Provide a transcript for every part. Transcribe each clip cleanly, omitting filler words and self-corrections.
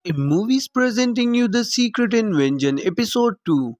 A movie's presenting you The Secret Invention Episode 2।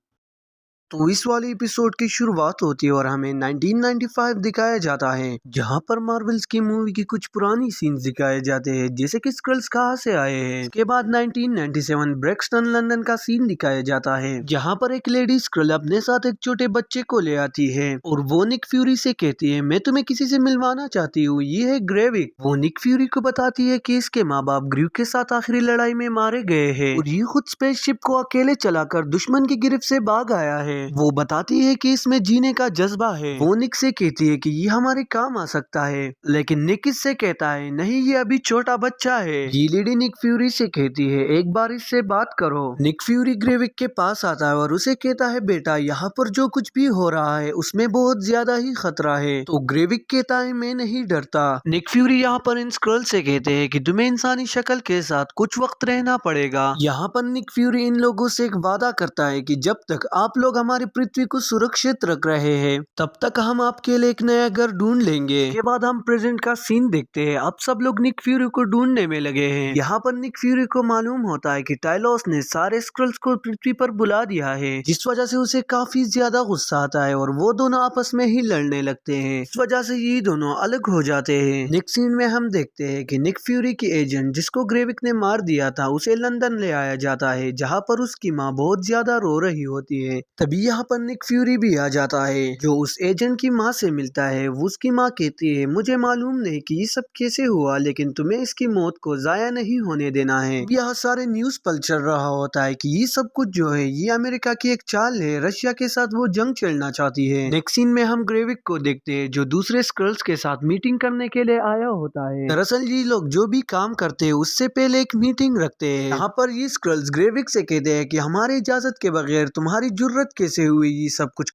तो इस वाले एपिसोड की शुरुआत होती है और हमें 1995 दिखाया जाता है, जहां पर मार्वल्स की मूवी की कुछ पुरानी सीन्स दिखाए जाते हैं, जैसे कि स्क्रल्स कहां से आए हैं। इसके बाद 1997 ब्रेक्सटन लंदन का सीन दिखाया जाता है, जहां पर एक लेडी स्क्रल अपने साथ एक छोटे बच्चे को ले आती है और वो निक फ्यूरी से कहती है, मैं तुम्हें किसी से मिलवाना चाहती हूँ, ये है ग्रेविक। वो निक फ्यूरी को बताती है कि इसके माँ बाप ग्रीव के साथ आखिरी लड़ाई में मारे गए हैं और ये खुद स्पेसशिप को अकेले चलाकर दुश्मन की गिरफ्त से भाग आया है। वो बताती है कि इसमें जीने का जज्बा है। वो निक से कहती है कि ये हमारे काम आ सकता है, लेकिन निक इससे कहता है, नहीं, ये अभी छोटा बच्चा है। ये लेडी निक फ्यूरी से कहती है, एक बार इससे बात करो। निक फ्यूरी ग्रेविक के पास आता है और उसे कहता है, बेटा, यहाँ पर जो कुछ भी हो रहा है उसमें बहुत ज्यादा ही खतरा है। तो ग्रेविक कहता है, मैं नहीं डरता। निक फ्यूरी यहाँ पर इन स्क्रल से कहते हैं कि तुम्हें इंसानी शक्ल के साथ कुछ वक्त रहना पड़ेगा। यहाँ पर निक फ्यूरी इन लोगों से एक वादा करता है कि जब तक आप लोग हमारी पृथ्वी को सुरक्षित रख रहे हैं, तब तक हम आपके लिए एक नया घर ढूंढ लेंगे। इसके बाद हम प्रेजेंट का सीन देखते हैं। अब सब लोग निक फ्यूरी को ढूंढने में लगे हैं। यहाँ पर निक फ्यूरी को मालूम होता है कि टाइलोस ने सारे स्क्रल्स को पृथ्वी पर बुला दिया है, जिस वजह से उसे काफी ज्यादा गुस्सा आता है और वो दोनों आपस में ही लड़ने लगते हैं। इस वजह से ये दोनों अलग हो जाते हैं। नेक्स्ट सीन में हम देखते हैं कि निक फ्यूरी की एजेंट, जिसको ग्रेविक ने मार दिया था, उसे लंदन ले आया जाता है, जहाँ पर उसकी माँ बहुत ज्यादा रो रही होती है। तभी यहाँ पर निक फ्यूरी भी आ जाता है, जो उस एजेंट की माँ से मिलता है। वो उसकी माँ कहती है, मुझे मालूम नहीं कि ये सब कैसे हुआ, लेकिन तुम्हें इसकी मौत को जाया नहीं होने देना है। यहाँ सारे न्यूज पल चल रहा होता है कि ये सब कुछ जो है ये अमेरिका की एक चाल है, रशिया के साथ वो जंग छेड़ना चाहती है। नेक्स्ट सीन में हम ग्रेविक को देखते हैं, जो दूसरे स्क्रल्स के साथ मीटिंग करने के लिए आया होता है। दरअसल ये लोग जो भी काम करते हैं उससे पहले एक मीटिंग रखते हैं। यहाँ पर ये स्क्रल्स ग्रेविक से कहते हैं कि हमारी इजाजत के बगैर तुम्हारी जुर्रत कैसे हुई ये सब कुछ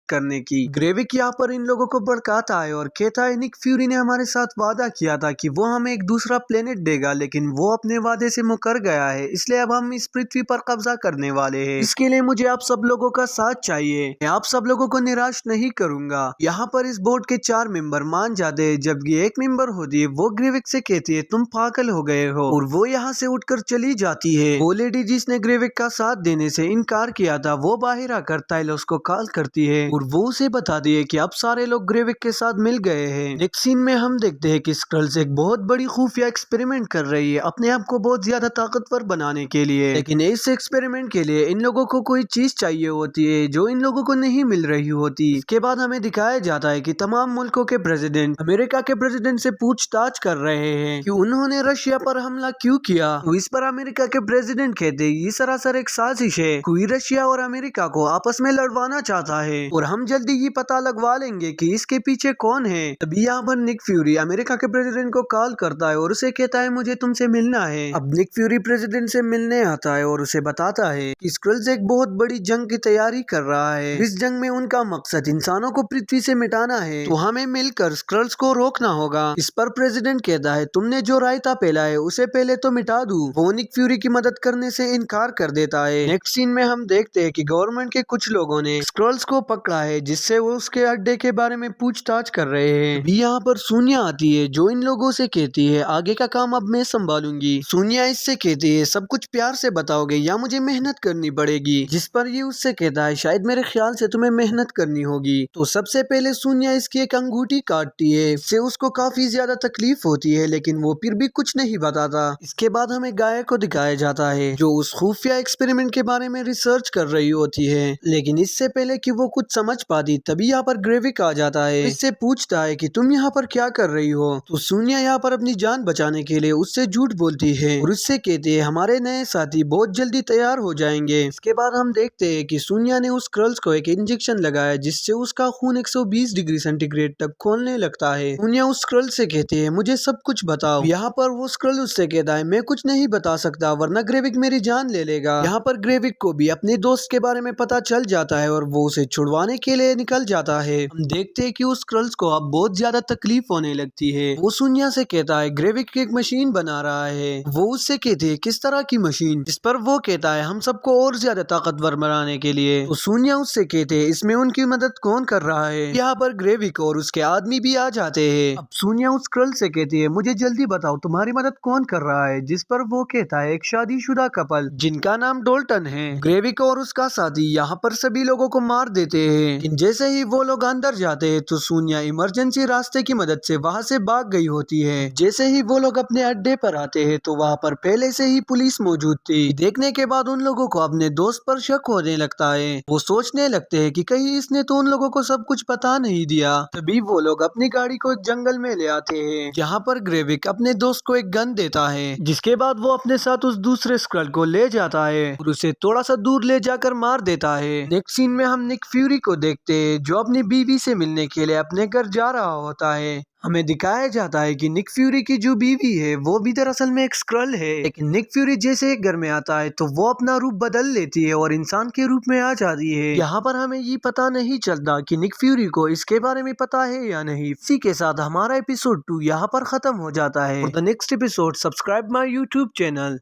करने की। ग्रेविक यहाँ पर इन लोगों को भड़काता है और कहता है, निक फ्यूरी ने हमारे साथ वादा किया था कि वो हमें एक दूसरा प्लेनेट देगा, लेकिन वो अपने वादे से मुकर गया है, इसलिए अब हम इस पृथ्वी पर कब्जा करने वाले हैं। इसके लिए मुझे आप सब लोगों का साथ चाहिए। मैं आप सब लोगों को निराश नहीं करूंगा। यहाँ पर इस बोर्ड के 4 मेंबर मान जाते हैं, जबकि एक मेंबर होती है, वो ग्रेविक से कहती है, तुम पागल हो गए हो, और वो यहाँ से उठकर चली जाती है। वो लेडी जिसने ग्रेविक का साथ देने से इनकार किया था, वो बाहर आकर टाइलोस को कॉल करती है और वो उसे बता दिए कि अब सारे लोग ग्रेविक के साथ मिल गए हैं। नेक्स्ट सीन में हम देखते हैं कि स्क्रल्स एक बहुत बड़ी खुफिया एक्सपेरिमेंट कर रही है, अपने आप को बहुत ज्यादा ताकतवर बनाने के लिए। लेकिन इस एक्सपेरिमेंट के लिए इन लोगों को कोई चीज चाहिए होती है जो इन लोगों को नहीं मिल रही होती। इसके बाद हमें दिखाया जाता है कि तमाम मुल्कों के प्रेसिडेंट अमेरिका के प्रेसिडेंट से पूछताछ कर रहे हैं कि उन्होंने रशिया पर हमला क्यों किया। तो इस पर अमेरिका के प्रेसिडेंट कहते हैं, ये सरासर एक साजिश है, कोई रशिया और अमेरिका को आपस में लड़वाना चाहता है और हम जल्दी ये पता लगवा लेंगे कि इसके पीछे कौन है। तभी यहाँ पर निक फ्यूरी अमेरिका के प्रेसिडेंट को कॉल करता है और उसे कहता है, मुझे तुमसे मिलना है। अब निक फ्यूरी प्रेसिडेंट से मिलने आता है और उसे बताता है कि स्क्रल्स एक बहुत बड़ी जंग की तैयारी कर रहा है। इस जंग में उनका मकसद इंसानों को पृथ्वी से मिटाना है, तो हमें मिलकर स्क्रल्स को रोकना होगा। इस पर प्रेसिडेंट कहता है, तुमने जो रायता पेला है उसे पहले तो मिटा दूं। वो निक फ्यूरी की मदद करने से इनकार कर देता है। नेक्स्ट सीन में हम देखते हैं कि गवर्नमेंट के कुछ लोगों ने स्क्रल्स को पकड़ा है, जिससे वो उसके अड्डे के बारे में पूछताछ कर रहे हैं। भी यहाँ पर सूनिया आती है, जो इन लोगों से कहती है, आगे का काम अब मैं संभालूंगी। सूनिया इससे कहती है, सब कुछ प्यार से बताओगे या मुझे मेहनत करनी पड़ेगी। जिस पर ये उससे कहता है, शायद मेरे ख्याल से तुम्हें मेहनत करनी होगी। तो सबसे पहले सूनिया इसकी एक अंगूठी काटती है, इससे उसको काफी ज्यादा तकलीफ होती है, लेकिन वो फिर भी कुछ नहीं बताता। इसके बाद हमें गाय को दिखाया जाता है, जो उस खुफिया एक्सपेरिमेंट के बारे में रिसर्च कर रही होती है, लेकिन इससे पहले कि वो कुछ समझ पाती, तभी यहाँ पर ग्रेविक आ जाता है। इससे पूछता है कि तुम यहाँ पर क्या कर रही हो। तो सूनिया यहाँ पर अपनी जान बचाने के लिए उससे झूठ बोलती है और उससे कहती है, हमारे नए साथी बहुत जल्दी तैयार हो जाएंगे। इसके बाद हम देखते हैं कि सूनिया ने उस स्क्रल्स को एक इंजेक्शन लगाया, जिससे उसका खून 120 डिग्री सेंटीग्रेड तक खोलने लगता है। सूनिया उस स्क्रल से कहती है, मुझे सब कुछ बताओ। यहाँ पर वो स्क्रल उससे कहता है, मैं कुछ नहीं बता सकता, वरना ग्रेविक मेरी जान ले लेगा। यहाँ पर ग्रेविक को भी अपने दोस्त के बारे में पता चल जाता है और वो उसे छुड़वाने बचाने के लिए निकल जाता है। हम देखते हैं कि उस स्क्रल्स को अब बहुत ज्यादा तकलीफ होने लगती है। वो सुनिया से कहता है ग्रेविक एक मशीन बना रहा है। वो उससे कहती है किस तरह की मशीन, जिस पर वो कहता है हम सबको और ज्यादा ताकतवर बनाने के लिए। तो सुनिया उससे कहते हैं इसमें उनकी मदद कौन कर रहा है। यहाँ पर ग्रेविक और उसके आदमी भी आ जाते हैं। अब सुनिया उस स्क्रल से कहती है मुझे जल्दी बताओ तुम्हारी मदद कौन कर रहा है, जिस पर वो कहता है एक शादीशुदा कपल जिनका नाम डोल्टन है। ग्रेविक और उसका साथी यहाँ पर सभी लोगों को मार देते हैं। लेकिन जैसे ही वो लोग अंदर जाते हैं तो सुनिया इमरजेंसी रास्ते की मदद से वहाँ से भाग गई होती है। जैसे ही वो लोग अपने अड्डे पर आते हैं तो वहाँ पर पहले से ही पुलिस मौजूद थी। देखने के बाद उन लोगों को अपने दोस्त पर शक होने लगता है। वो सोचने लगते हैं कि कहीं इसने तो उन लोगों को सब कुछ बता नहीं दिया। तभी वो लोग अपनी गाड़ी को एक जंगल में ले आते हैं, जहाँ पर ग्रेविक अपने दोस्त को एक गन देता है, जिसके बाद वो अपने साथ उस दूसरे स्क्रल को ले जाता है और उसे थोड़ा सा दूर ले जाकर मार देता है। नेक्स्ट सीन में हम निक फ्यूरी को देखते हैं जो अपनी बीवी से मिलने के लिए अपने घर जा रहा होता है। हमें दिखाया जाता है कि निक फ्यूरी की जो बीवी है वो भी दरअसल में एक स्क्रल है। लेकिन निक फ्यूरी जैसे एक घर में आता है तो वो अपना रूप बदल लेती है और इंसान के रूप में आ जाती है। यहाँ पर हमें ये पता नहीं चलता कि निक फ्यूरी को इसके बारे में पता है या नहीं। इसी के साथ हमारा एपिसोड 2 यहाँ पर खत्म हो जाता है। The next episode subscribe my YouTube channel.